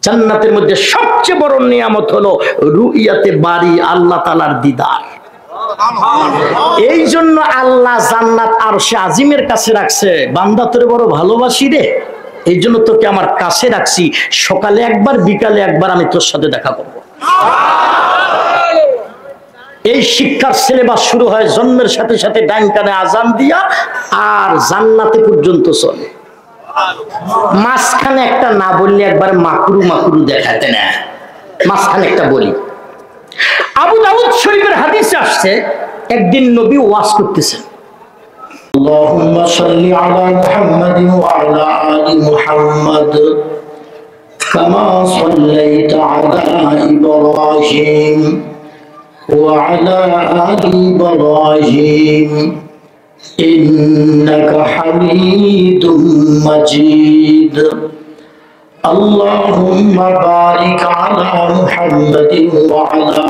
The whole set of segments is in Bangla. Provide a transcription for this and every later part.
জান্নাতের মধ্যে সবচেয়ে বড় নিয়ামত হলো রুইয়াতে বারি, আল্লাহ তাআলার দিদার। এই জন্য আল্লাহ জান্নাত আরশে আজিমের কাছে রাখছে, বান্দা তোরে বড় ভালোবাসি রে, এই জন্য তোকে আমার কাছে রাখছি, সকালে একবার বিকালে একবার আমি তোর সাথে দেখা করব। এই শিক্ষার সিলেবাস শুরু হয় জন্মের সাথে সাথে ডাইন কানে আজান দিয়া, আর জান্নাতে পর্যন্ত চলে। মাঝখানে একটা না বললে একবার মাকরু মাকরু দেখাতে না, মাঝখানে একটা বলি। আবু দাউদ শরীফের হাদিসে আসছে, একদিন নবী ওয়াজ করতেছেন, আল্লাহুম্মা সাল্লি আলা মুহাম্মাদিন ওয়া আলা আলি মুহাম্মাদ কামা সাল্লাইতা আলা ইব্রাহিম ওয়া আলা আলি ইব্রাহিম ইন্নাকা হামিদুম মাজিদ। আল্লাহুম্মা বারিক আলা মুহাম্মাদিন ওয়া আলা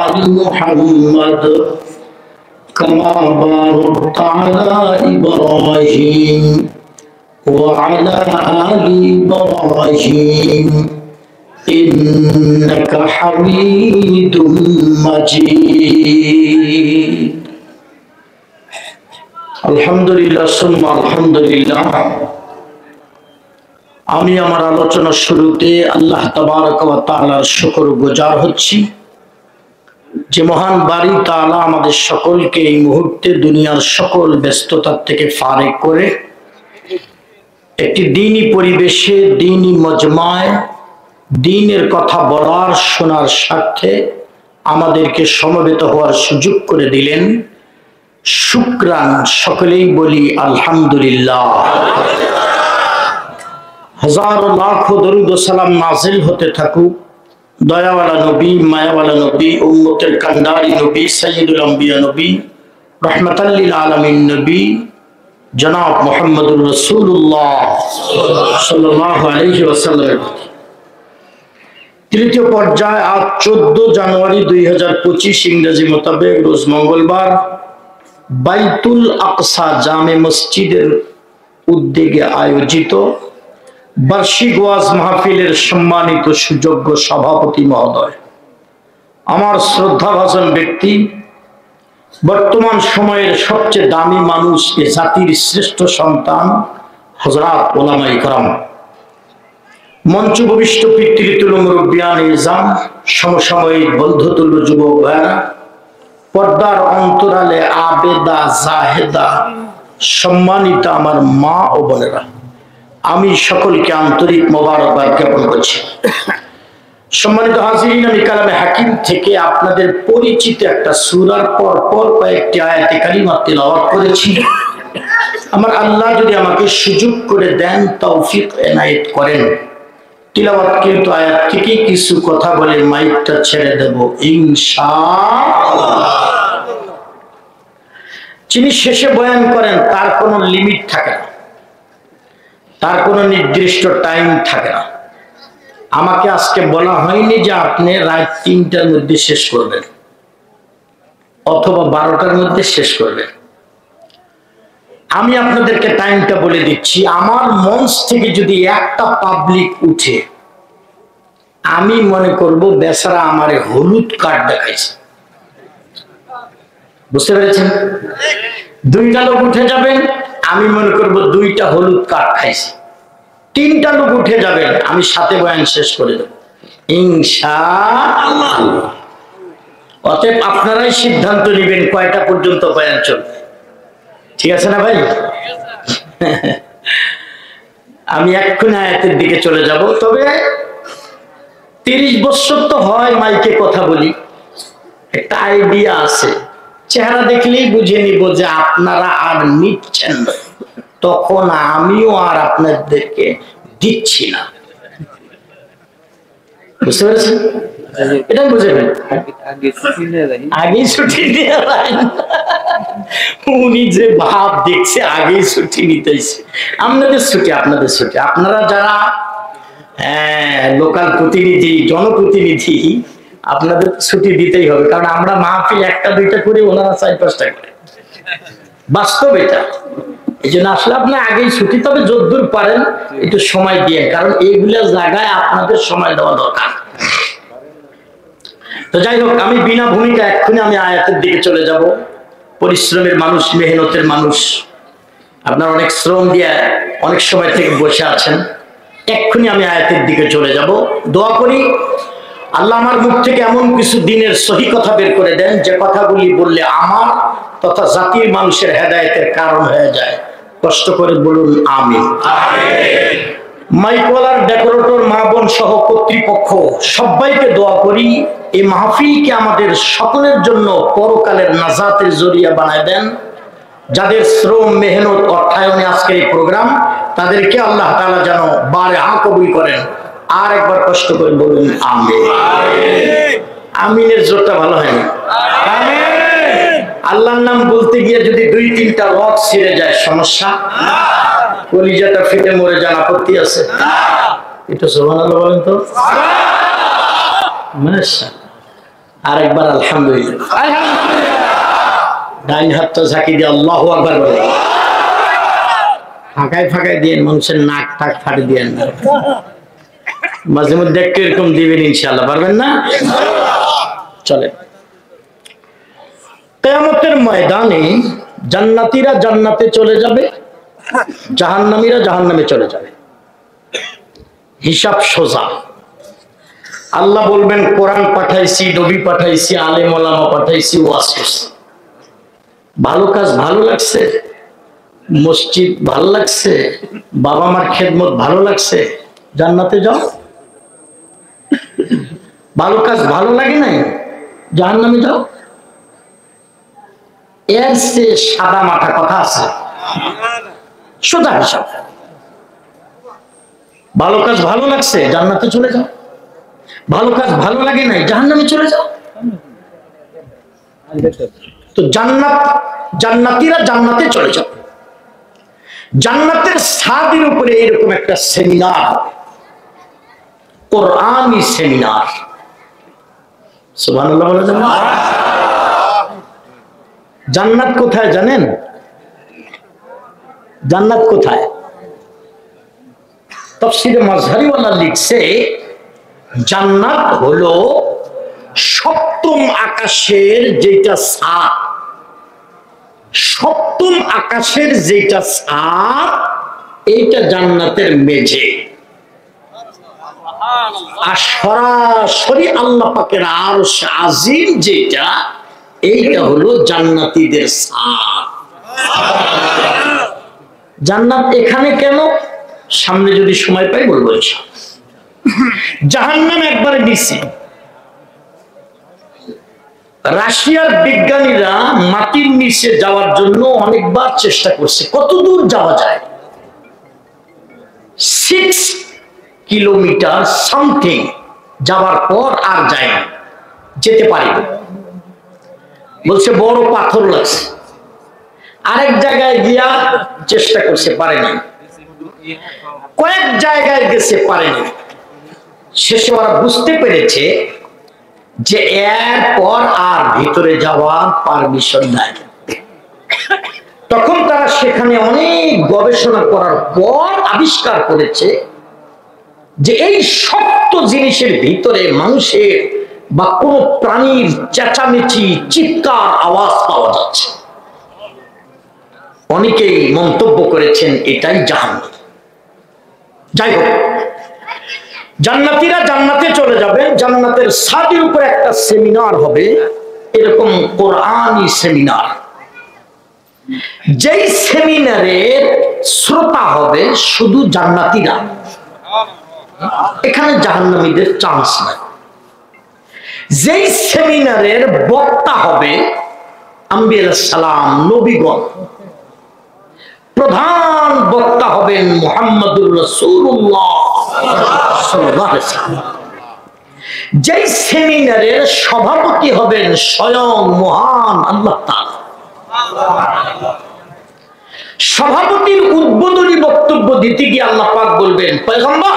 আলি মুহাম্মাদ কামা বারাকতা আলা ইব্রাহিম ওয়া আলা আলি ইব্রাহিম ইন্নাকা হামিদুম মাজিদ। আলহামদুলিল্লাহ সুম্মা আলহামদুলিল্লাহ। আমি আমার আলোচনার শুরুতে আল্লাহ তাবারক ওয়া তাআলার শুকরগুজার হচ্ছি যে মহান বারী তাআলা আমাদের সকলকে এই মুহূর্তে দুনিয়ার সকল ব্যস্ততার থেকে ফারেক করে একটি দ্বীনি পরিবেশে, দ্বীনি মজমায় দ্বীনের কথা বলার শোনার স্বার্থে আমাদেরকে সমবেত হওয়ার সুযোগ করে দিলেন। শুকরান, সকলেই বলি আলহামদুলিল্লাহ। হাজার লাখো দরুদ ও সালাম নাজিল হতে থাকুক দয়াওয়ালা নবী, মায়াওয়ালা নবী, উম্মতের কান্ডারি নবী, সাইয়্যিদুল আম্বিয়া নবী, রাহমাতাল লিল আলামিন নবী জনাব মুহাম্মদুর রাসূলুল্লাহ সাল্লাল্লাহু আলাইহি ওয়াসাল্লাম। তৃতীয় পর্যায় আজ 14 জানুয়ারি 2025 ইংরেজি মোতাবেক রোজ মঙ্গলবার বাইতুল আকসা জামে মসজিদের উদ্যোগে আয়োজিত বার্ষিক ওয়াজ মাহফিলের সম্মানিত সুযোগ্য সভাপতি মহোদয়, আমার শ্রদ্ধাভাজন ব্যক্তি, বর্তমান সময়ের সবচেয়ে দামি মানুষ, এ জাতির শ্রেষ্ঠ সন্তান হযরত উলামায়ে কেরাম, মঞ্চভূমিষ্ঠ পিতৃতুল্য মুরব্বিয়ান ইজাম, সমসাময়িক বন্ধুতুল্য যুবক ভাইরা, পর্দার অন্তরালে আবেদা জাহেদা সম্মানিতা আমার মা ও বোনেরা, আমি সকলকে আন্তরিক মোবারকবাদ জ্ঞাপন করছি। সম্মানিত হাজিরিন, আমি কালামে হাকিম থেকে আপনাদের পরিচিত একটা সূরার পর পর কয়েকটি আয়াতে কারিমা তিলাওয়াত করেছি। আমার আল্লাহ যদি আমাকে সুযোগ করে দেন, তৌফিক এনায়েত করেন, তিলাওয়াত কিন্তু আয়াত থেকে কিছু কথা বলে মাইকটা ছেড়ে দেব ইনশাআল্লাহ। যিনি শেষে বয়ান করেন তার কোনো লিমিট থাকে না, তার কোনো নির্দিষ্ট টাইম থাকে না। আমাকে আজকে বলা হয়নি যে আপনি রাত 3টার মধ্যে শেষ করবেন অথবা 12টার মধ্যে শেষ করবেন। আমি আপনাদেরকে টাইমটা বলে দিচ্ছি। আমার মঞ্চ থেকে যদি একটা পাবলিক উঠে, আমি মনে করব বেচারা আমারে হলুদ কার্ড দেখাইছে। বুঝতে পেরেছেন? 2টা লোক উঠে যাবেন, আমি মনে করব 2টা হলুদ কার্ড খাইছে। 3টা লোক উঠে যাবেন, আমি সাথে বয়ান শেষ করে দেব ইনশাআল্লাহ। অতএব আপনারাই সিদ্ধান্ত নেবেন কয়টা পর্যন্ত বয়ান চলবে। ঠিক আছে না ভাই? আমি এক্ষুনি আয়াতের দিকে চলে যাব। তবে 30 বছর তো হয় মাইকে কথা বলি, একটা আইডিয়া আছে। চেহারা দেখলেই বুঝে নিব যে আপনারা আর নিচ্ছেন না, তখন আমিও আর আপনাদেরকে দিচ্ছি না। বুঝতে পেরেছেন? এটা বুঝেবেন। আগেই ছুটি নিয়ে উনি যে ভাব দেখছে, আগেই ছুটি নিতেছে। আপনাদের ছুটি, আপনাদের ছুটি। আপনারা যারা লোকাল প্রতিনিধি, জনপ্রতিনিধি, আপনাদের ছুটি দিতেই হবে, কারণ আমরা মাহফিল 1টা 2টা করে, ওনারা 4-5টা করে। বাস্তব এটা। এই জন্য আসলে আপনি আগেই ছুটি, তবে যতদূর পারেন একটু সময় দিয়ে, কারণ এইগুলা জায়গায় আপনাদের সময় দেওয়া দরকার। তো যাই হোক, আমি বিনা ভূমিকা এক্ষুনি আমি আয়াতের দিকে চলে যাব। পরিশ্রমের মানুষ, মেহনতের মানুষ, আপনার অনেক শ্রম দিয়ে অনেক সময় থেকে বসে আছেন, এক্ষুনি আমি আয়াতের দিকে চলে যাব। দোয়া করি আল্লাহ আমার মুখ থেকে এমন কিছু দিনের সহি কথা বের করে দেন, যে কথাগুলি বললে আমার তথা জাতির মানুষের হেদায়েতের কারণ হয়ে যায়। কষ্ট করে বলুন আমিন। মাইকওয়ালার, ডেকোরেটর, মা বোন সহ কর্তৃপক্ষ সবাইকে দোয়া করি এই মাহফিলকে আমাদের সকলের জন্য পরকালের নাজাতের জরিয়া বানায় দেন। যাদের শ্রম, মেহনত, অর্থায়নে আজকের এই প্রোগ্রাম, তাদেরকে আল্লাহ তাআলা যেন বারে কবুল করেন। আর একবার কষ্ট করে বলুন আমিন। আমিনের জোরটা ভালো হয়নি। আল্লাহর নাম বলতে গিয়ে যদি 2-3টা রড ছিঁড়ে যায় সমস্যা, কলিজাটা ফেটে মরে যান আপত্তি আছে? একটু সুবহানাল্লাহ বলেন তো। আর একবার আলহামদুলিল্লাহ। ডাইন হাতটা ঝাঁকি দিয়ে আল্লাহু আকবার বলেন। ফাঁকায় ফাঁকায় দিয়ে মানুষের নাক টাক ফাটে দিয়ে না, মাঝে মধ্যে একটু এরকম দিবেন ইনশাআল্লাহ। পারবেন না? চলে। কিয়ামতের ময়দানে জান্নাতীরা জান্নাতে চলে যাবে, জাহান্নামীরা জাহান্নামে চলে যাবে। হিসাব সোজা। আল্লাহ বলবেন কোরআন পাঠাইছি, নবী পাঠাইছি, আলেম ওলামা পাঠাইছি, ওয়াজ করছি। ভালো কাজ ভালো লাগছে, মসজিদ ভালো লাগছে, বাবা মার খেদমত ভালো লাগছে, জান্নাতে যাও। ভালো কাজ ভালো লাগে নাই, জাহান্নামে যাও। এর সে সাদা মাথা কথা আছে? সোজা হিসাব। ভালো কাজ ভালো লাগছে, জান্নাতে চলে যাও। ভালো কাজ ভালো লাগে নাই, জাহান্নামে চলে যাও। তো জান্নাতীরা জান্নাতে চলে যাও। জান্নাতের ছাদের উপরে এরকম একটা সেমিনার, কোরআনী সেমিনার। সুবহানাল্লাহ বলা যাবে? জান্নাত কোথায় জানেন? জান্নাত কোথায়? তাফসীরে মাযহারিওয়ালা লিখছে, জান্নাত হলো সপ্তম আকাশের যেটা ছাদ, সপ্তম আকাশের যেটা ছাদ, এইটা জান্নাতের মেঝে। আর সরাসরি আল্লাহ পাকের আরশ আজিম যেটা, এইটা হলো জান্নাতীদের ছাদ। জান্নাত এখানে কেন? সামনে যদি সময় পাই বলবো। জাহান্নাম একবারে নিচে। রাশিয়ার বিজ্ঞানীরা মাটির নিচে যাওয়ার জন্য অনেকবার চেষ্টা করছে। কত দূর যাওয়া যায়? 6 কিলোমিটার সামথিং যাওয়ার পর আর যায় না, যেতে পারি না। বলছে বড় পাথর লাগছে। আরেক জায়গায় গিয়া চেষ্টা করছে, পারেনি। কয়েক জায়গায় গেছে, পারেনি। শেষে ওরা বুঝতে পেরেছে যে এরপর আর ভিতরে যাওয়ার পারমিশন নাই। তখন তারা সেখানে অনেক গবেষণা করার পর আবিষ্কার করেছে যে এই শক্ত জিনিসের ভিতরে মানুষের বা কোন প্রাণীর চেঁচামেচি, চিৎকার আওয়াজ পাওয়া যাচ্ছে। অনেকেই মন্তব্য করেছেন এটাই জাহান্নাম। যাই হোক, জান্নাতীরা জান্নাতে চলে যাবে। জান্নাতের ছাদের উপরে একটা সেমিনার হবে, এরকম কোরআনী সেমিনার। যেই সেমিনারের শ্রোতা হবে শুধু জান্নাতীরা, এখানে জাহান্নামীদের চান্স নাই। যেই সেমিনারের বক্তা হবে আম্বিয়া আলাইহিস সালাম, নবীগণ। প্রধান বক্তা হবেন মুহাম্মদুর রাসূলুল্লাহ সাল্লাল্লাহু আলাইহি ওয়াসাল্লাম। যেই সেমিনারের সভাপতি হবেন স্বয়ং মহান আল্লাহ তাআলা। সভাপতির উদ্বোধনী বক্তব্য দিতে গিয়ে আল্লাহ পাক বলবেন, পয়গম্বর,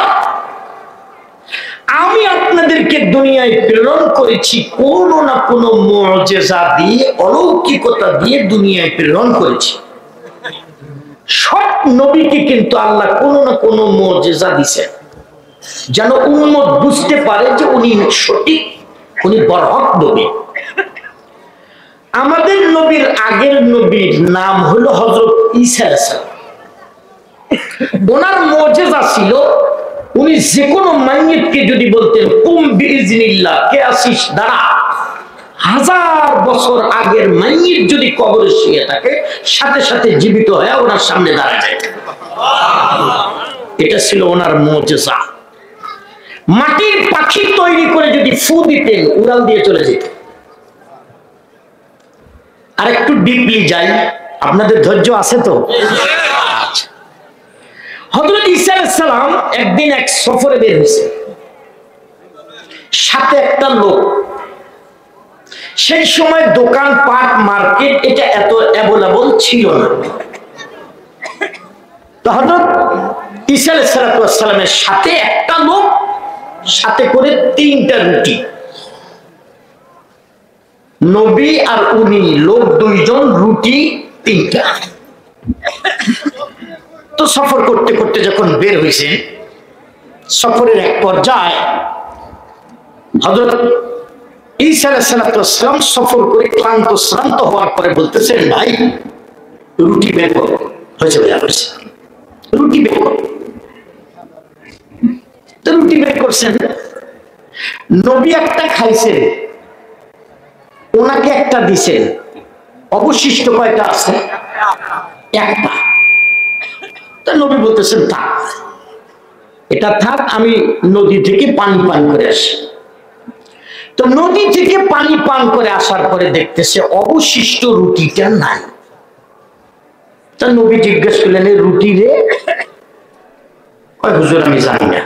আমি আপনাদেরকে দুনিয়ায় প্রেরণ করেছি কোনো না কোনো মুজিজা দিয়ে, অলৌকিকতা দিয়ে দুনিয়ায় প্রেরণ করেছি। সব নবীকে কিন্তু আল্লাহ কোনো না কোনো মুজিজা দিয়েছেন, যেন উম্মত বুঝতে পারে যে উনি সঠিক, উনি বরহক নবী। আমাদের নবীর আগের নবীর নাম হলো হযরত ঈসা আলাইহিস সালাম। ওনার মুজিজা ছিল উনি যে কোনো মাইয়িতকে যদি বলতেন কুম বিইজনিল্লাহ, কে আসিস দাঁড়া, 1000 বছর আগের মাইয়িত যদি কবরে শুয়ে থাকে সাথে সাথে জীবিত হয়ে ওনার সামনে দাঁড়ায় যায়। এটা ছিল ওনার মুজিজা। মাটির পাখি তৈরি করে যদি ফু দিতেন উড়াল দিয়ে চলে যেত। আর একটু ডিপলি যাই, আপনাদের ধৈর্য আছে তো? আচ্ছা, হযরত ঈসা আলাইহিস সালাম একদিন এক সফরে বের হয়েছে, সাথে একটা লোক। সেই সময় দোকানপাট মার্কেট এটা এত অ্যাভেলেবল ছিল না। তো হযরত ঈসা আলাইহিস সালামের সাথে একটা লোক, সাথে করে 3টা রুটি। নবী আর উনি, লোক 2 জন, রুটি 3টা। তো সফর করতে করতে যখন বের হয়েছেন, সফরের এক পর্যায়ে হযরত ঈসা আলাইহিস সালাম সফর করে শ্রান্ত হওয়ার পরে বলতেছেন, ভাই রুটি বের করো। হয়েছে ভাইয়া, হয়েছে, রুটি বের করো। তো রুটি বের করছেন, নবী একটা খাইছেন, ওনাকে একটা দিছেন, অবশিষ্ট কয়টা আছে? একটা। তা নবী বলতেছেন থাক, এটা থাক, আমি নদী থেকে পানি পান করে আসি। তো নদী থেকে পানি পান করে আসার পরে দেখতেছে অবশিষ্ট রুটিটা নাই। তা নবী জিজ্ঞেস করলেন, রুটি রে? কয় হুজুর আমি জানি না।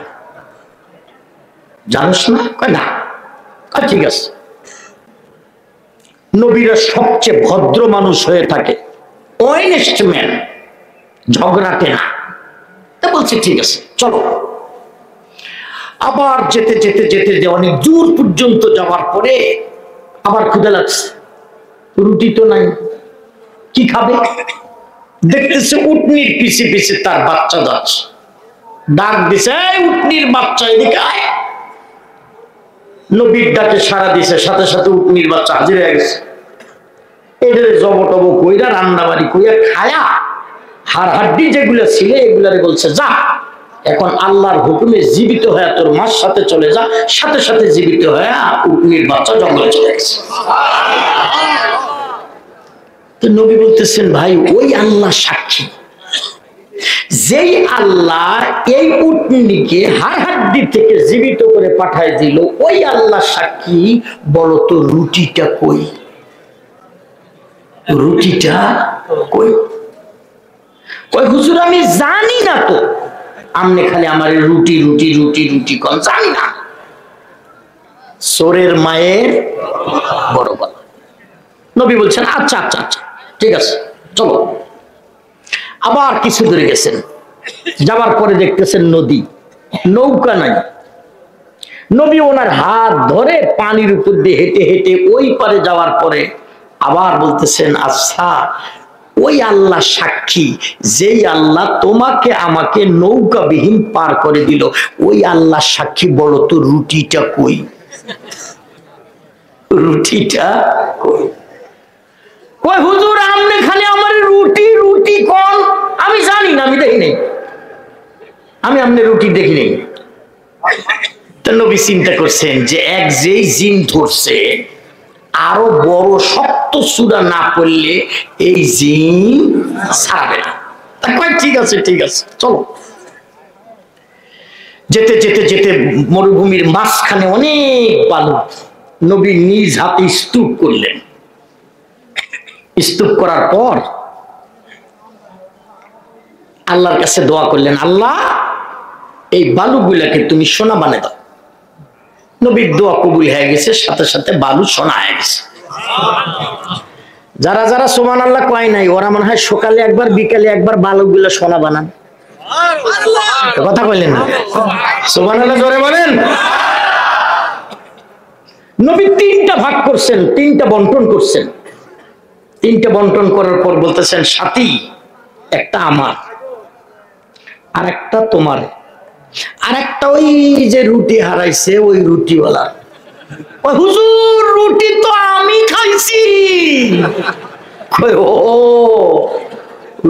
জানোস না? কয় না। কয় ঠিক আছে। নবীরা সবচেয়ে ভদ্র মানুষ হয়ে থাকে, অনেস্ট ম্যান, ঝগড়াতে না। তা বলছে ঠিক আছে চলো। আবার যেতে যেতে যেতে যে অনেক দূর পর্যন্ত যাওয়ার পরে আবার ক্ষুধা লাগছে, রুটি তো নাই, কি খাবে? দেখতেছে উটনির পিছে পিছে তার বাচ্চা যাচ্ছে, ডাক দিছে, এই উটনির বাচ্চা এদিকে আয়। নবীর ডাকে সাড়া দিছে, সাথে সাথে উটনির বাচ্চা হাজির হয়ে গেছে। এদের জবটব কইরা রান্না বাড়ি কইরা খায়া হাড় হাড্ডি যেগুলো ছিল এগুলারে বলছে যা, এখন আল্লাহর হুকুমে জীবিত হয়ে তোর মার সাথে চলে যা। সাথে সাথে জীবিত হয়ে উটনির বাচ্চা জঙ্গলে চলে গেছে। তো নবী বলতেছেন, ভাই ওই আল্লাহ সাক্ষী, যেই আল্লাহ এই উটনিকে হাড় হাড্ডি থেকে জীবিত করে পাঠায় দিল, ওই আল্লাহ সাক্ষী, বলো তো রুটিটা কই? রুটিটা কই? কই হুজুর আমি জানি না তো, আমনে খালি আমার রুটি রুটি রুটি রুটি কোন জানি না। সোরের মায়ের বড় গলা। নবী বলছেন আচ্ছা আচ্ছা আচ্ছা ঠিক আছে চলো। আবার কিছু দূরে গেছেন, যাবার পরে দেখতেছেন নদী, নৌকা নাই। নবী ওনার হাত ধরে পানির উপর দিয়ে হেঁটে হেঁটে ওই পারে যাওয়ার পরে আবার বলতেছেন, আচ্ছা ওই আল্লাহ সাক্ষী, যেই আল্লাহ তোমাকে আমাকে নৌকাবিহীন পার করে দিল, ওই আল্লাহ সাক্ষী, বলো তো রুটিটা কই? রুটিটা কই? কই হুজুর আমনে খালি আমার রুটি রুটি কোন? আমি জানি না, আমি দেখি নাই, আমি আমনে রুটি দেখি নাই। তো নবী চিন্তা করছেন যে এক যেই জিন ধরছে, আরো বড় শক্ত চূড়া না পড়লে এই জিন ছাড়বে না। ঠিক আছে ঠিক আছে চলো। যেতে যেতে যেতে মরুভূমির মাঝখানে অনেক বালু, নবী নিজ হাতে স্তূপ করলেন। স্তূপ করার পর আল্লাহর কাছে দোয়া করলেন, আল্লাহ এই বালুগুলাকে তুমি সোনা বানিয়ে দাও। নবীর দোয়া কবুল হয়ে গেছে, সাথে সাথে বালু সোনা হয়ে গেছে। যারা যারা সুবহানাল্লাহ কয় নাই, ওরা মনে হয় সকালে একবার বিকালে একবার বালুগুলা সোনা বানান। কথা কইলেন না? সুবহানাল্লাহ জোরে বলেন। নবী 3টা ভাগ করছেন, 3টা বন্টন করছেন। 3টা বন্টন করার পর বলতেছেন, সাথী একটা আমার, আর একটা তোমার, আর একটা ওই যে রুটি হারাইছে ওই রুটিওয়ালা। ওই হুজুর রুটি তো আমি খাইছি। ও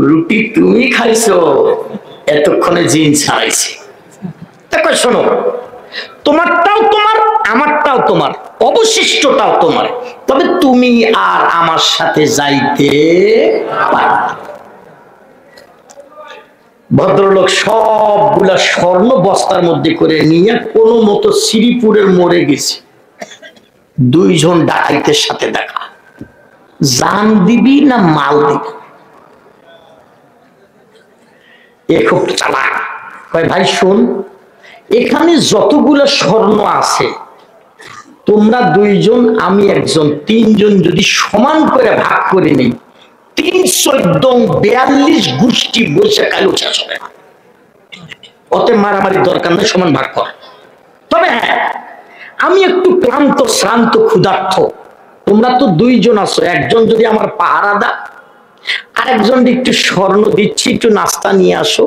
রুটি তুমি খাইছো, এতক্ষণে জিন ছাড়াইছে। দেখো শোনো, তোমারটাও তোমার, আমারটাও তোমার, অবশিষ্টটাও তোমার, তবে তুমি আর আমার সাথে যাইতে পারবে। ভদ্রলোক সবগুলা স্বর্ণ বস্তার মধ্যে করে নিয়ে কোনো মতো শ্রীপুরের মোড়ে গেছে। দুইজন ডাকাইতের সাথে দেখা, জান দিবি না মাল দিবি? এ খুব চালাক, কয় ভাই শোন, এখানে যতগুলো স্বর্ণ আছে তোমরা দুইজন আমি একজন, তিনজন যদি সমান করে ভাগ করে নেই, 342 গোষ্ঠী বসে কালো শেষ হবে না। অতে মারামারি দরকার নেই, সমান ভাগ কর। তবে হ্যাঁ, আমি একটু ক্লান্ত শ্রান্ত ক্ষুধার্থ, তোমরা তো দুইজন আছো, একজন যদি আমার পাহারা দা, আর একজন একটু স্বর্ণ দিচ্ছি, একটু নাস্তা নিয়ে আসো,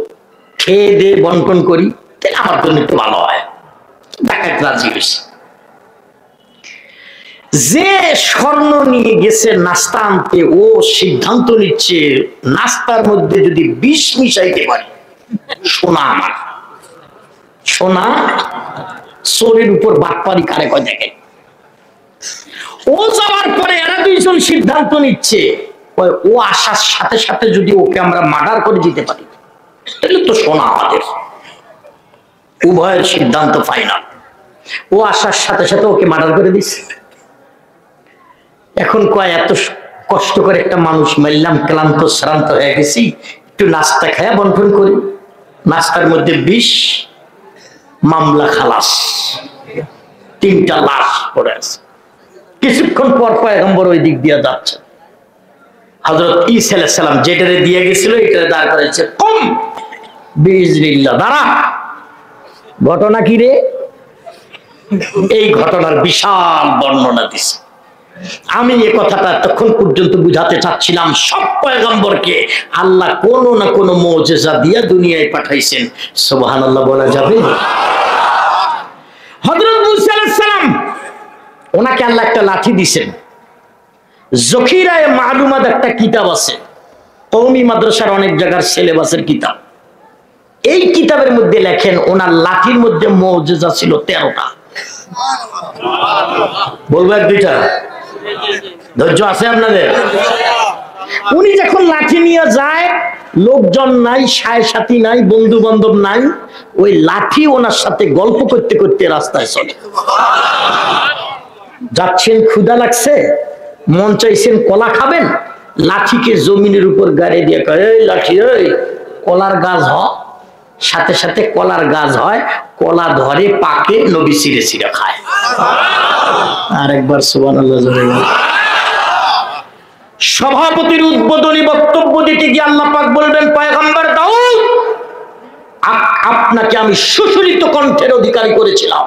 খেয়ে দিয়ে বন্টন করি, তাহলে আমার জন্য একটু ভালো হয়। ডাকাত রাজি হয়েছে। যে স্বর্ণ নিয়ে গেছে নাস্তা আনতে, ও সিদ্ধান্ত নিচ্ছে নাস্তার মধ্যে যদি বিষ মিশাইতে পারে, সোনা আমার। সোনা চোরের উপর বাটপারি কারে কয় দেখে। ও যাওয়ার পরে এরা দুইজন সিদ্ধান্ত নিচ্ছে, ও আসার সাথে সাথে যদি ওকে আমরা মার্ডার করে দিতে পারি, তাহলে তো সোনা আমাদের। উভয়ের সিদ্ধান্ত ফাইনাল। ও আসার সাথে সাথে ওকে মার্ডার করে দিচ্ছে। এখন কয় এত কষ্ট করে একটা মানুষ মারলাম, ক্লান্ত শ্রান্ত হয়ে গেছি, একটু নাস্তা খায়া বন্টন করি। নাস্তার মধ্যে বিষ, মামলা খালাস, 3টা লাশ পড়ে আছে। কিছুক্ষণ পর পয়গম্বর ওই দিক দিয়ে যাচ্ছে। হযরত ঈসা আলাইহিস সালাম যেটারে দিয়ে গেছিল এটারে দাঁড় করেছে, কম বিজলিল্লাহ, দাঁড়া। ঘটনা কি রে? এই ঘটনার বিশাল বর্ণনা দিছে। আমি এই কথাটা তখন পর্যন্ত বুঝাতে চাচ্ছিলাম, সব পয়গম্বরকে আল্লাহ কোনো না কোনো মুজিজা দিয়ে দুনিয়ায় পাঠাইছেন। সুবহানাল্লাহ বলা যাবে? হযরত মুসা আলাইহিস সালাম, ওনাকে আল্লাহ একটা লাঠি দিয়েছেন। জখিরায়ে মালুমাত একটা কিতাব আছে, কওমি মাদ্রাসার অনেক জায়গার সিলেবাসের কিতাব। এই কিতাবের মধ্যে লেখেন ওনার লাঠির মধ্যে মুজিজা ছিল 13টা। বলবো এক দুইটা? ধৈর্য আছে আপনাদের? উনি যখন লাঠি নিয়ে যায়, লোকজন নাই, সায় সাথী নাই, বন্ধু বান্ধব নাই, ওই লাঠি ওনার সাথে গল্প করতে করতে রাস্তায় চলে যাচ্ছেন। ক্ষুধা লাগছে, মন চাইছেন কলা খাবেন, লাঠিকে জমিনের উপর গাড়ি দিয়ে কয়, এই লাঠি, ওই কলার গাছ হ। সাথে সাথে কলার গাছ হয়, কলা ধরে, পাকে, নবী ছিঁড়ে ছিঁড়ে খায়। আরেকবার সুবহানাল্লাহ জোরে বলেন। সভাপতির উদ্বোধনী বক্তব্য দিতে গিয়ে আল্লাহ পাক বলবেন, পয়গম্বর দাউদ, আপনাকে আমি সুশোভিত কণ্ঠের অধিকারী করেছিলাম।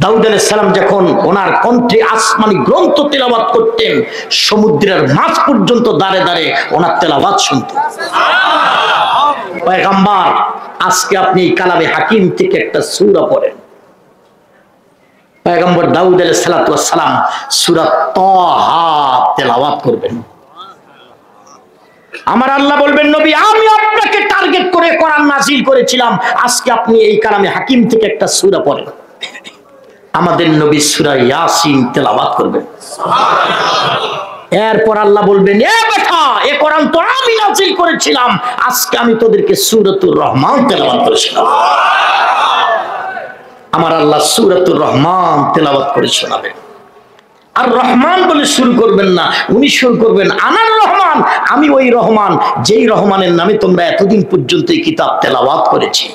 দাউদ আলাইহিস সালাম যখন ওনার কণ্ঠে আসমানি গ্রন্থ তেলাওয়াত করতেন, সমুদ্রের মাঝ পর্যন্ত দাঁড়ে দাঁড়ে ওনার তেলাওয়াত শুনতেন। পয়গম্বর, আজকে আপনি কালামে হাকিম থেকে একটা সূরা পড়েন। পয়গম্বর দাউদ আলাইহিস সালাম সূরা তাহা তেলাওয়াত করবেন। আমার আল্লাহ বলবেন, নবী, আমি আপনাকে টার্গেট করে কোরআন নাযিল করেছিলাম, আজকে আপনি এই কালামে হাকিম থেকে একটা সূরা পড়েন। আমাদের নবী সূরা ইয়াসিন তেলাওয়াত করবেন। এরপর আল্লাহ বলবেন, এ বেটা, এ কোরআন তো আমি নাযিল করেছিলাম, আজকে আমি তোদেরকে সূরাতুর রহমান তেলাওয়াত করেছিলাম। আমার আল্লাহ সূরাতুর রহমান তেলাওয়াত করে শোনাবেন। আর রহমান বলে শুরু করবেন না, উনি শুরু করবেন, আনার রহমান, আমি ওই রহমান যেই রহমানের নামে তোমরা এতদিন পর্যন্ত এই কিতাব তেলাওয়াত করেছি।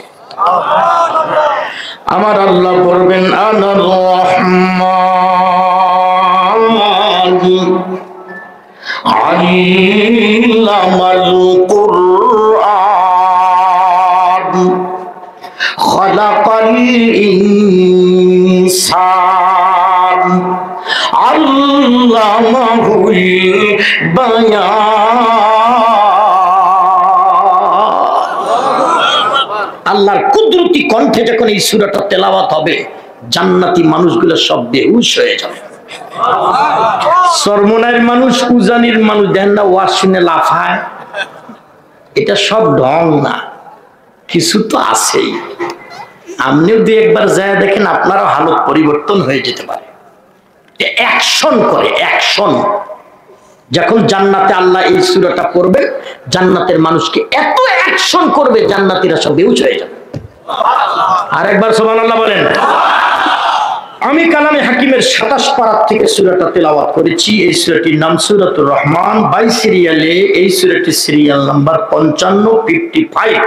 আমার আল্লাহ বলবেন, আনার রহমান আল্লামাল কুরআন খালাকাল ইনসান আল্লামাহুল বায়ান কণ্ঠে যখন এই সূরাটা তেলাওয়াত হবে, জান্নাতি মানুষগুলো সব বেহুশ হয়ে যাবে। সরমনার মানুষ, উজানির মানুষ দেন না ওয়াজ শুনে লাফায়, এটা সব ঢং না, কিছু তো আছেই। আপনিও দুই একবার যায় দেখেন, আপনারও হালত পরিবর্তন হয়ে যেতে পারে। অ্যাকশন করে, অ্যাকশন। যখন জান্নাতে আল্লাহ এই সূরাটা পড়বে, জান্নাতের মানুষকে এত অ্যাকশন করবে, জান্নাতীরা সব বেহুশ হয়ে যাবে। আরেকবার সুবহানাল্লাহ বলেন। আমি কালামে হাকিমের ২৭ পারা থেকে সূরাটা তেলাওয়াত করেছি। এই সূরাটির নাম সূরাতুর রহমান। 22 সিরিয়ালে এই সূরাটি সিরিয়াল নাম্বার 55, 55।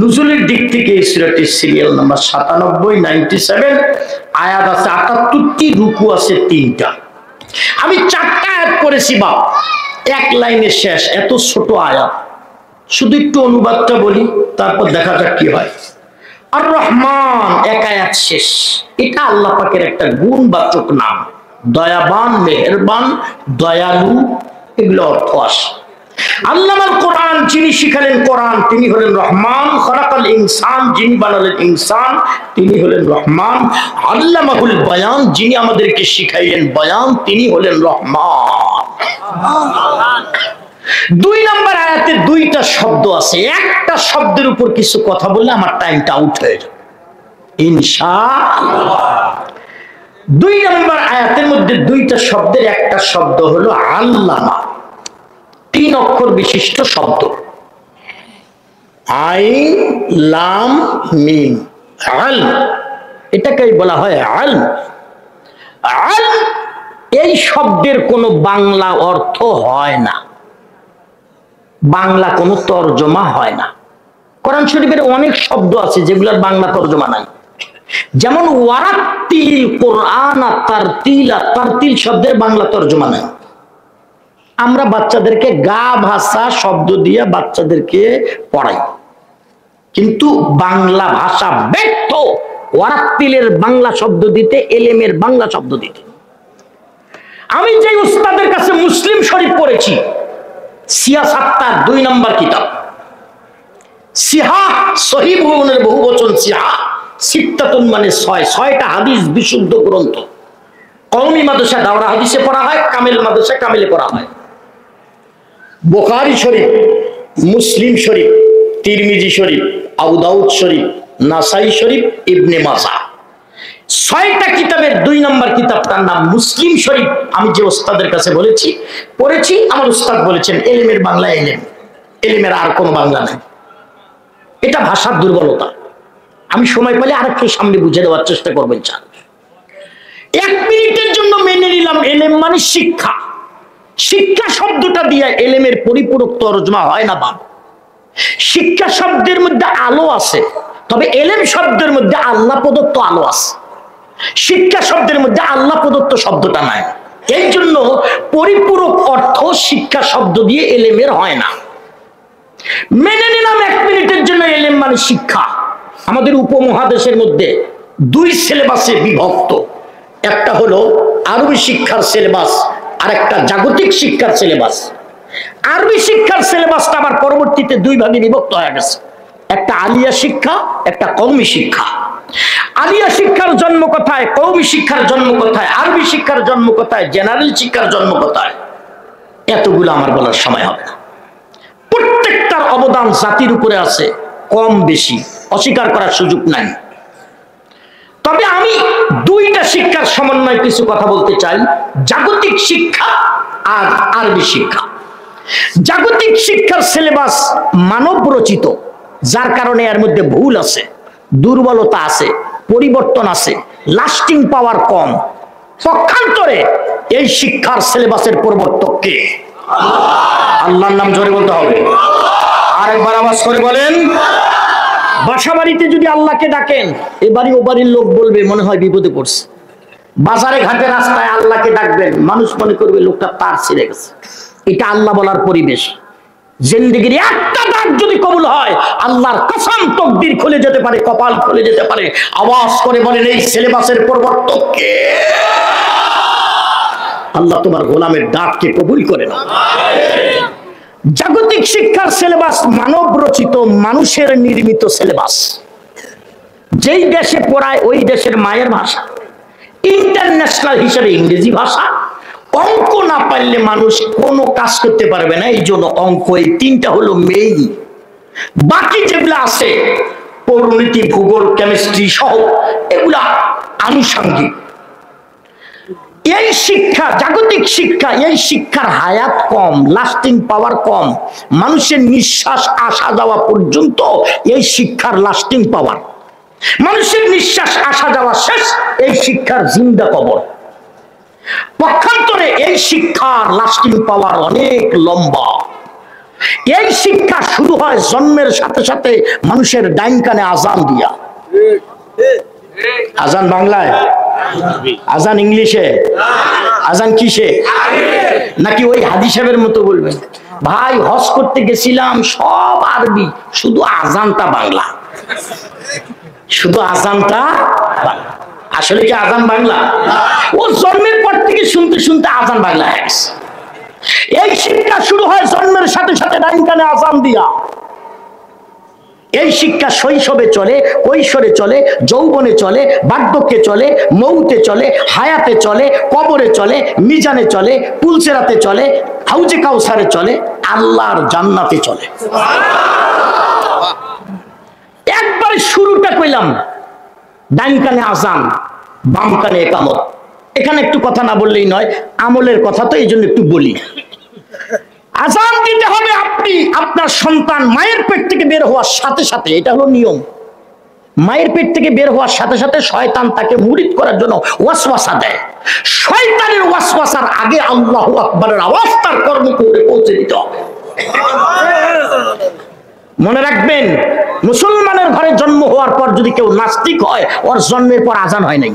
নুজুলের দিক থেকে এই সূরাটির সিরিয়াল নাম্বার 97, 97। আয়াত আছে 78টি, রুকু আছে 3টা। আমি 4টা আয়াত পড়েছি বাপ, এক লাইনে শেষ, এত ছোট আয়াত। শুধু একটু অনুবাদটা বলি, তারপর দেখা যাক কি হয়। আর রহমান, এক আয়াত শেষ। এটা আল্লাহ পাকের একটা গুণবাচক নাম, দয়াবান, মেহেরবান, দয়ালু, এগুলো অর্থ আসে। আল্লামাল কোরআন, যিনি শিখালেন কোরআন, তিনি হলেন রহমান। খলাকাল ইনসান, যিনি বানালেন ইনসান, তিনি হলেন রহমান। আল্লামাহুল বয়ান, যিনি আমাদেরকে শিখাইলেন বয়ান, তিনি হলেন রহমান। 2 নম্বর আয়াতে 2টা শব্দ আছে। একটা শব্দের উপর কিছু কথা বললে আমার টাইমটা আউট হয়ে যাবে ইনশাআল্লাহ। 2 নম্বর আয়াতের মধ্যে 2টা শব্দের একটা শব্দ হলো আল্লামা, 3 অক্ষর বিশিষ্ট শব্দ, আইন লাম মিম, আলম। এটাকেই বলা হয় আলম। আলম এই শব্দের কোনো বাংলা অর্থ হয় না, বাংলা কোনো তরজমা হয় না। কোরআন শরীফের অনেক শব্দ আছে যেগুলোর বাংলা তরজমা নাই। যেমন ওয়ারাত্তিল কোরআন, তারতিলা, তারতিল শব্দের বাংলা তরজমা নাই। আমরা বাচ্চাদেরকে গা ভাষা শব্দ দিয়ে বাচ্চাদেরকে পড়াই, কিন্তু বাংলা ভাষা ব্যর্থ ওয়ারাত্তিলের বাংলা শব্দ দিতে, এলেমের বাংলা শব্দ দিতে। আমি যে উস্তাদের কাছে মুসলিম শরীফ পড়েছি, সিয়াসাত্তার 2 নম্বর কিতাব, সিহা সহিহ ভবনের বহুবচন সিহা, সিত্তাতুন মানে 6টা হাদিস বিশুদ্ধ গ্রন্থ। কওমি মাদ্রাসা দাওরা হাদিসে পড়া হয়, কামিল মাদ্রাসা কামিলে পড়া হয়। বুখারী শরীফ, মুসলিম শরীফ, তিরমিজি শরীফ, আবু দাউদ শরীফ, নাসাই শরীফ, ইবনে মাজাহ, 6টা কিতাবের 2 নম্বর কিতাবটার নাম মুসলিম শরীফ। আমি যে ওস্তাদের কাছে বলেছি, পড়েছি, আমার উস্তাদ বলেছেন এলেমের বাংলা এলেম, এলেমের আর কোনো বাংলা নাই। এটা ভাষার দুর্বলতা। আমি সময় পেলে আরেকটু সামনে বুঝে দেওয়ার চেষ্টা করবেন। 1 মিনিটের জন্য মেনে নিলাম এলেম মানে শিক্ষা। শিক্ষা শব্দটা দিয়ে এলেমের পরিপূরক তরজমা হয় না বাবা। শিক্ষা শব্দের মধ্যে আলো আছে, তবে এলেম শব্দের মধ্যে আল্লাহ প্রদত্ত আলো আছে। শিক্ষা শব্দের মধ্যে আল্লাহ প্রদত্ত শব্দটা নাই। এই জন্য পরিপূরক অর্থ শিক্ষা শব্দ দিয়ে এলেমের হয় না। মেনে নিলাম 1 মিনিটের জন্য এলেম মানে শিক্ষা। আমাদের উপমহাদেশের মধ্যে 2 সিলেবাসে বিভক্ত, একটা হলো আরবি শিক্ষার সিলেবাস, আর একটা জাগতিক শিক্ষার সিলেবাস। আরবি শিক্ষার সিলেবাসটা আবার পরবর্তীতে 2 ভাগে বিভক্ত হয়ে গেছে, একটা আলিয়া শিক্ষা, একটা কওমি শিক্ষা। আলিয়া শিক্ষার জন্ম কোথায়, কওমি শিক্ষার জন্ম কোথায়, আরবি শিক্ষার জন্ম কোথায়, জেনারেল শিক্ষার জন্ম কোথায়, এতগুলো আমার বলার সময় হবে না। প্রত্যেকটার অবদান জাতির উপরে আছে, কম বেশি অস্বীকার করার সুযোগ নাই। তবে আমি 2টা শিক্ষার সমন্বয়ে কিছু কথা বলতে চাই, জাগতিক শিক্ষা আর আরবি শিক্ষা। জাগতিক শিক্ষার সিলেবাস মানব রচিত, যার কারণে এর মধ্যে ভুল আছে, দুর্বলতা আছে, পরিবর্তন আছে, লাস্টিং পাওয়ার কম। পক্ষান্তরে এই শিক্ষার সিলেবাসের প্রবর্তক কে? আল্লাহর নাম জোরে বলতে হবে, আরেকবার আওয়াজ করে বলেন। বাসা বাড়িতে যদি আল্লাহকে ডাকেন, এ বাড়ি ও বাড়ির লোক বলবে মনে হয় বিপদে পড়ছে। বাজারে ঘাটে রাস্তায় আল্লাহকে ডাকবেন, মানুষ মনে করবে লোকটা তার ছিঁড়ে গেছে। এটা আল্লাহ বলার পরিবেশ। জিন্দেগির একটা ডাক যদি কবুল হয়, আল্লাহর কসম তকদির খুলে যেতে পারে, কপাল খুলে যেতে পারে। আওয়াজ করে বলেন এই সিলেবাসের প্রবর্তক কে? আল্লাহ তোমার গোলামের ডাককে কবুল করে নাও। জাগতিক শিক্ষার সিলেবাস মানব রচিত, মানুষের নির্মিত সিলেবাস। যেই দেশে পড়ায় ওই দেশের মায়ের ভাষা, ইন্টারন্যাশনাল হিসেবে ইংরেজি ভাষা। অঙ্ক না পারলে মানুষ কোনো কাজ করতে পারবে না, এই জন্য অঙ্ক এই তিনটা হলো মেইন। বাকি যেগুলো আছে পরিণতি, ভূগোল, কেমিস্ট্রি সহ এগুলা আনুষঙ্গিক। এই শিক্ষা, জাগতিক শিক্ষা, এই শিক্ষার হায়াত কম, লাস্টিং পাওয়ার কম। মানুষের নিঃশ্বাস আসা যাওয়া পর্যন্ত এই শিক্ষার লাস্টিং পাওয়ার। মানুষের নিঃশ্বাস আসা যাওয়া শেষ, এই শিক্ষার জিন্দা কবর। পক্ষান্তরে এই শিক্ষার লাস্টিং পাওয়ার অনেক লম্বা। এই শিক্ষা শুরু হয় জন্মের সাথে সাথে মানুষের ডাইন কানে আজান দিয়া। আজান বাংলায়, আজান ইংলিশে, আজান কিসে? নাকি ওই হাদি সাহেবের মতো বলবেন ভাই হজ করতে গেছিলাম সব আরবি, শুধু আজানটা বাংলা, শুধু আজানটা। আসলে কি আজান বাংলা? ও জন্মের পর থেকে শুনতে শুনতে আজান বাংলা হয়ে গেছে। এই শিক্ষা শুরু হয় জন্মের সাথে সাথে ডাইন কানে আজান দিয়া। এই শিক্ষা শৈশবে চলে, কৈশোরে চলে, যৌবনে চলে, বার্ধক্যে চলে, মৌতে চলে, হায়াতে চলে, কবরে চলে, মিজানে চলে, পুলসেরাতে চলে, হাউজে কাউসারে চলে, আল্লাহর জান্নাতে চলে। একবারে শুরুটা কইলাম ডাইন কানে আজান, বাম কানে ইকামত। এখানে একটু কথা না বললেই নয়, আমলের কথা তো এই জন্য একটু বলি। আজান দিতে হবে আপনি আপনার সন্তান মায়ের পেট থেকে বের হওয়ার সাথে সাথে, এটা হলো নিয়ম। মায়ের পেট থেকে বের হওয়ার সাথে সাথে শয়তান তাকে মুরিদ করার জন্য ওয়াসওয়াসা দেয়। শয়তানের ওয়াসওয়াসার আগে আল্লাহু আকবারের আওয়াজ তার কর্ণকুহরে পৌঁছে দিতে হবে। মনে রাখবেন, মুসলমানের ঘরে জন্ম হওয়ার পর যদি কেউ নাস্তিক হয়, ওর জন্মের পর আজান হয় নাই।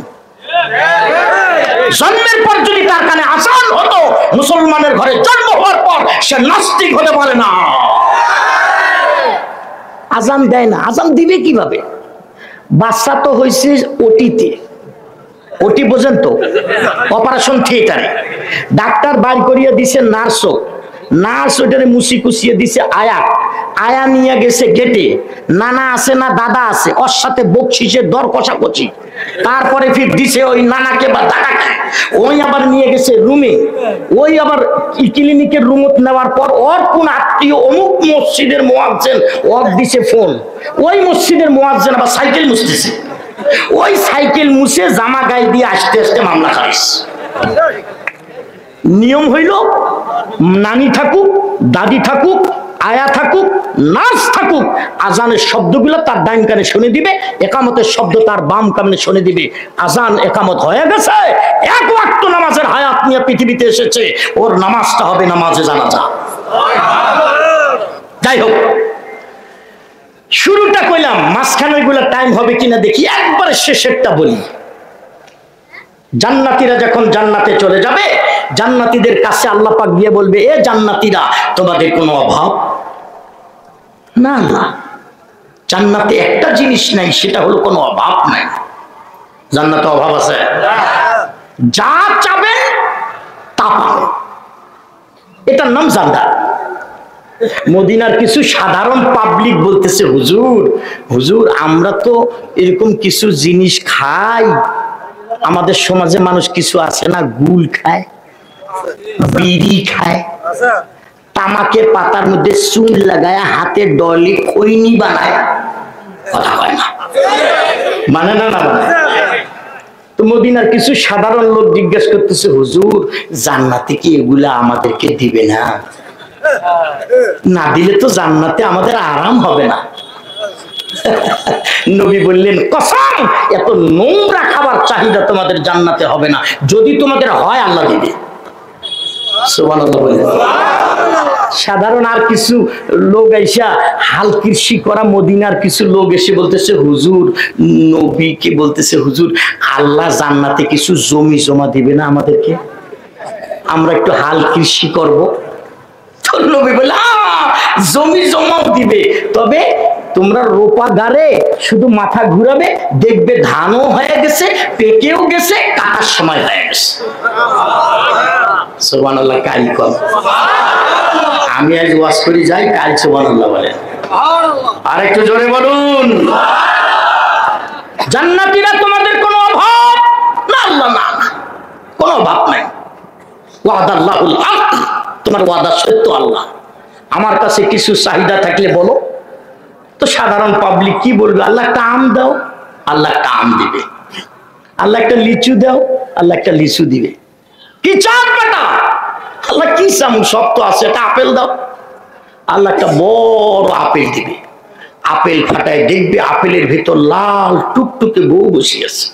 জন্মের পর যদি তার কানে আজান হতো, মুসলমানের ঘরে জন্ম হওয়ার পর সে নাস্তিক হতে পারে না। আজান দেয় না, আজান দিবে কিভাবে? বাচ্চা তো হয়েছে ওটিতে, ওটি বোঝেন তো, অপারেশন থিয়েটারে। ডাক্তার বাইর করিয়ে দিছে নার্সও, নার্স ওইটারে মুসি কুচিয়ে দিছে আয়া, আয়া নিয়ে গেছে গেটে। নানা আছে না দাদা আছে, ওর সাথে বকশিসের দর কষাকষি। তারপরে ফির দিছে ওই নানাকে বা দাদাকে, ওই আবার নিয়ে গেছে রুমে। ওই আবার ক্লিনিকের রুমত নেওয়ার পর ওর কোন আত্মীয় অমুক মসজিদের মুয়াজ্জিন ওর দিছে ফোন। ওই মসজিদের মুয়াজ্জিন আবার সাইকেল মুছতেছে। ওই সাইকেল মুছে জামা গায়ে দিয়ে আসতে আসতে মামলা খাইস। নিয়ম হইল নানি থাকুক, দাদি থাকুক, আয়া থাকুক, নার্স থাকুক, আজানের শব্দগুলো তার ডাইন কানে শুনে দিবে, একামতের শব্দ তার বাম কানে শুনে দিবে। আজান একামত হয়ে গেছে, এক ওয়াক্ত নামাজের হায়াত নিয়ে পৃথিবীতে এসেছে, ওর নামাজটা হবে নামাজে জানাজা। যাই হোক, শুরুটা কইলাম, মাঝখানে ওইগুলো টাইম হবে কিনা দেখি, একবারে শেষেরটা বলি। জান্নাতীরা যখন জান্নাতে চলে যাবে, জান্নাতীদের কাছে আল্লাহ পাক গিয়ে বলবে, এ জান্নাতীরা তোমাদের কোনো অভাব না? না, জান্নাতে একটা জিনিস নাই, সেটা হলো কোনো অভাব নাই। জান্নাতে অভাব আছে? যা চাবেন তা পাবেন, এটার নাম জান্নাত। মদিনার কিছু সাধারণ পাবলিক বলতেছে, হুজুর হুজুর আমরা তো এরকম কিছু জিনিস খাই, আমাদের সমাজে মানুষ কিছু আছে না, গুল খায়, বিড়ি খায়, তামাকের পাতার মধ্যে চুন লাগায় হাতে ডলি খৈনি বানায়, কথা হয় না, মানে না না মানে। তো মদিনার কিছু সাধারণ লোক জিজ্ঞেস করতেছে, হুজুর জান্নাতে কি এগুলা আমাদেরকে দিবে না? না দিলে তো জান্নাতে আমাদের আরাম হবে না। নবী বললেন, কসম এত নোংরা খাবার চাহিদা তোমাদের জান্নাতে হবে না, যদি তোমাদের হয় আল্লাহ দিবে। সুবহানাল্লাহ বলেন। সাধারণ আর কিছু লোক এসে হাল কৃষি করা মদিনার কিছু লোক এসে বলতেছে, হুজুর নবীকে বলতেছে, হুজুর আল্লাহ জান্নাতে কিছু জমি জমা দিবে না আমাদেরকে, আমরা একটু হাল কৃষি করব। তো নবী বলে, জমি জমাও দিবে, তবে তোমরা রোপা গাড়ে শুধু মাথা ঘুরাবে, দেখবে ধানও হয়ে গেছে, পেকেও গেছে, কাটার সময় হয়ে গেছে। সুবহানাল্লাহ। কাল কম, আমি আজ ওয়াজ করি যাই, কাল সুবহানাল্লাহ বলেন। আর একটু জোরে বলুন। জান্নাতীরা তোমাদের কোনো অভাব না, আল্লাহ না, কোনো অভাব নাই। ওয়াদাল্লাহুল হক, তোমার ওয়াদা সত্য আল্লাহ। আমার কাছে কিছু চাহিদা থাকলে বলো। তো সাধারণ পাবলিক কি বলবে? আল্লাহ একটা আম দাও, আল্লাহ একটা আম দিবে। আল্লাহ একটা লিচু দাও, আল্লাহ একটা লিচু দিবে। কি চান বেটা? আল্লাহ কি চাম, সব তো আছে, একটা আপেল দাও, আল্লাহ একটা বড় আপেল দিবে। আপেল ফাটায় দেখবে আপেলের ভিতর লাল টুকটুকে বউ বসে আছে।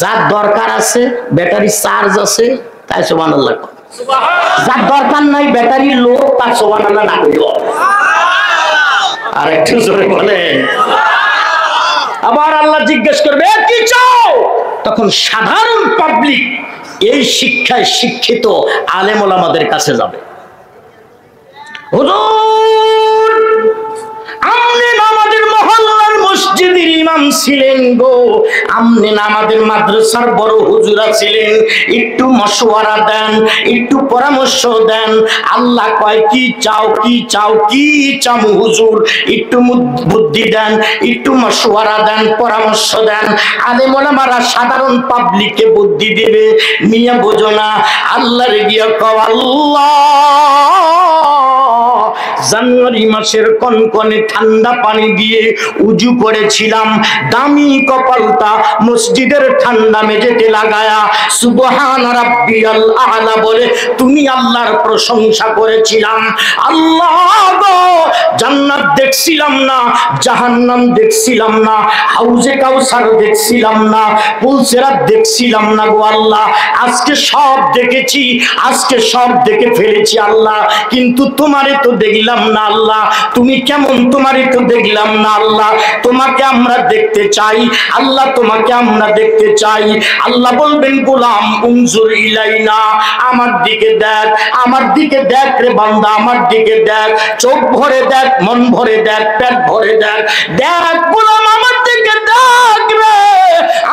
যার দরকার আছে, ব্যাটারি চার্জ আছে, তাই সুবহানাল্লাহ। যার দরকার নাই, ব্যাটারি লো, তার সুবহানাল্লাহ না কইও। আর একটু জোরে বলেন। আবার আল্লাহ জিজ্ঞেস করবে কি চাও? তখন সাধারণ পাবলিক এই শিক্ষায় শিক্ষিত আলেম ওলামাদের কাছে যাবে। হুজুর, আপনি আমাদের মহল্লার মসজিদের ইমাম ছিলেন গো, আপনি আমাদের মাদ্রাসার বড় হুজুরা ছিলেন, একটু মশওয়ারা দেন, একটু পরামর্শ দেন। আল্লাহ কয় কি চাও, কি চাও, কি চাও হুজুর, একটু বুদ্ধি দেন, একটু মশওয়ারা দেন, পরামর্শ দেন। আলেম ওলামারা সাধারণ পাবলিককে বুদ্ধি দেবে। মিয়া বোঝো না, আল্লাহর গিয়া কও আল্লাহ, জানুয়ারি মাসের কনকনে ঠান্ডা পানি দিয়ে উজু করেছিলাম, দামি কপালটা মসজিদের ঠান্ডা মেঝেতে লাগায়া সুবহান রাব্বিয়াল আলা বলে তুমি আল্লাহর প্রশংসা করেছিলাম। আল্লাহ গো, জান্নাত দেখছিলাম না, জাহান্নাম দেখছিলাম না, হাউজে কাউসার দেখছিলাম না, পুলসিরাত দেখছিলাম না গো আল্লাহ। আজকে সব দেখেছি, আজকে সব দেখে ফেলেছি আল্লাহ, কিন্তু তোমারে তো দেখলাম না আল্লাহ। তুমি কেমন, তোমারে তো দেখলাম না আল্লাহ। তোমাকে আমরা দেখতে চাই আল্লাহ, তোমাকে আমরা দেখতে চাই। আল্লাহ বলবেন গোলাম উনজুর ইলাইনা, আমার দিকে দেখ, আমার দিকে দেখ রে বান্দা, আমার দিকে দেখ, চোখ ভরে দেখ, মন ভরে দেখ, পেট ভরে দেখ, দেখ গোলাম আমার দিকে দেখ রে,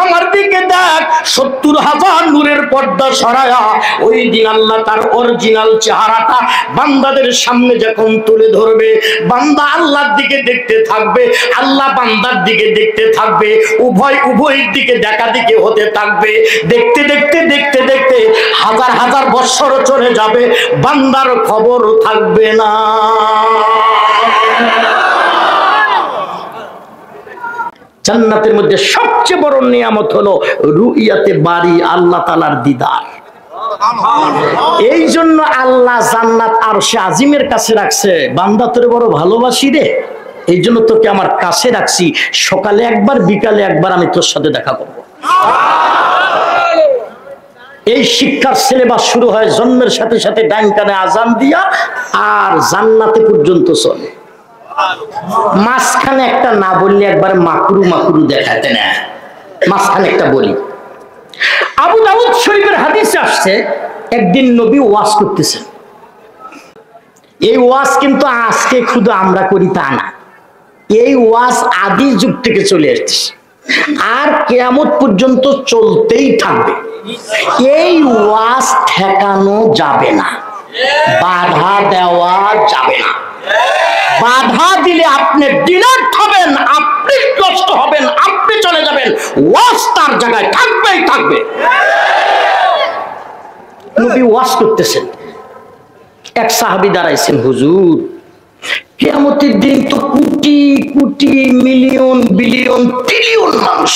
আমার দিকে দেখ। 70,000 নূরের পর্দা সরায়া ওই দিন আল্লাহ তার অরিজিনাল চেহারাটা বান্দাদের সামনে যখন তুলে ধরবে, বান্দা আল্লাহর দিকে দেখতে থাকবে, আল্লাহ বান্দার দিকে দেখতে থাকবে, উভয়ের দিকে দেখা দিকে হতে থাকবে। দেখতে দেখতে দেখতে দেখতে হাজার হাজার বৎসর চলে যাবে, বান্দার খবর থাকবে না। জান্নাতের মধ্যে সবচেয়ে বড় নিয়ামত হলো রুইয়াতে বাড়ি, আল্লাহ তাআলার দিদার। এই জন্য আল্লাহ জান্নাত আরশে আজিমের কাছে রাখছে। বান্দা তোরে বড় ভালোবাসি রে, এই জন্য তোকে আমার কাছে রাখছি, সকালে একবার বিকালে একবার আমি তোর সাথে দেখা করব। এই শিক্ষার সিলেবাস শুরু হয় জন্মের সাথে সাথে ডাইন কানে আজান দিয়া, আর জান্নাতে পর্যন্ত চলে। মাঝখানে একটা না বললে একবার মাকরু মাকরু দেখাতে না, মাঝখানে একটা বলি। আবু দাউদ শরীফের হাদিসে আসছে, একদিন নবী ওয়াজ করতেছেন। এই ওয়াজ কিন্তু আজকে শুধু আমরা করি তা না, এই ওয়াজ আদি যুগ থেকে চলে আসছে, আর কিয়ামত পর্যন্ত চলতেই থাকবে। এই ওয়াজ ঠেকানো যাবে না, বাধা দেওয়া যাবে না। বাধা দিলে আপনি ডিনার্ট হবেন, আপনি নষ্ট হবেন, আপনি চলে যাবেন, ওয়াজ তার জায়গায় থাকবেই থাকবে। নবী ওয়াজ করতেছেন, এক সাহাবী দাঁড়াইছেন, হুজুর কিয়ামতের দিন তো crore crore million billion trillion মানুষ,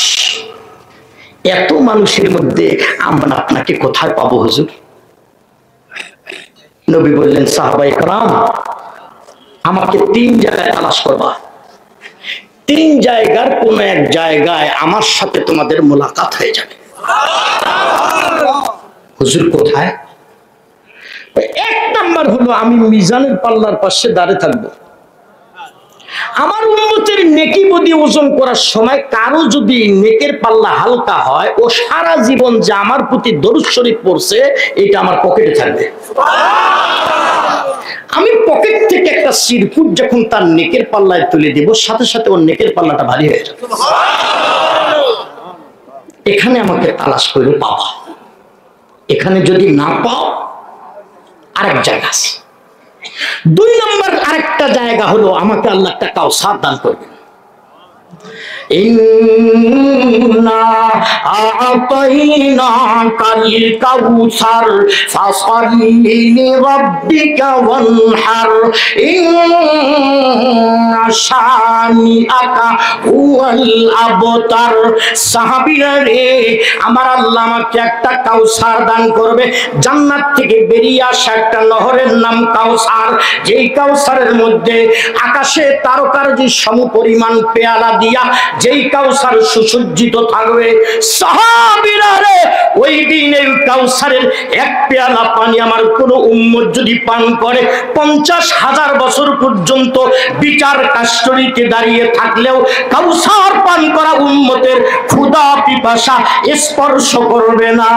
এত মানুষের মধ্যে আমরা আপনাকে কোথায় পাবো হুজুর? নবী বললেন, সাহাবায়ে কেরাম আমাকে 3 জায়গায় তালাশ করবা, 3 জায়গার কোন এক জায়গায় আমার সাথে তোমাদের মোলাকাত হয়ে যাবে। হুজুর কোথায়? 1 নাম্বার হলো আমি মিজানের পাল্লার পাশে দাঁড়িয়ে থাকবো। আমার উম্মতের নেকি বদি ওজন করার সময় কারো যদি নেকের পাল্লা হালকা হয়, ও সারা জীবন যে আমার প্রতি দরুদ শরীফ পড়ছে এটা আমার পকেটে থাকবে। আমি পকেট থেকে একটা সিরকুট যখন তার নেকের পাল্লায় তুলে দেব, সাথে সাথে ওর নেকের পাল্লাটা ভারী হয়ে যাবে। এখানে আমাকে তালাশ করে পাবা, এখানে যদি না পাও আরেক জায়গা আছে। 2 নম্বর আরেকটা জায়গা হলো আমাকে আল্লাহ একটা কাউসার দান করবেন। ইন্না আ'তাইনাকাল কাউসার ফাসাল্লি লিরাব্বিকা ওয়ানহার ইন্না শানিআকা হুয়াল আবতার। সাহাবীরা রে, আমার আল্লাহ আমাকে একটা কাউসার দান করবে। জান্নাত থেকে বেরিয়ে আসা একটা নহরের নাম কাউসার, যেই কাউসারের মধ্যে আকাশে তারকার যে সমপরিমাণ পেয়ালা দিয়া যেই কাউসার সুসজ্জিত থাকবে। সাহাবীরা রে, ওই দিনের কাউসারের এক পেয়ালা পানি আমার কোন উম্মত যদি পান করে 50,000 বছর পর্যন্ত বিচার কাষ্ঠরিতে দাঁড়িয়ে থাকলেও কাউসার পান করা উম্মতের ক্ষুধা পিপাসা স্পর্শ করবে না।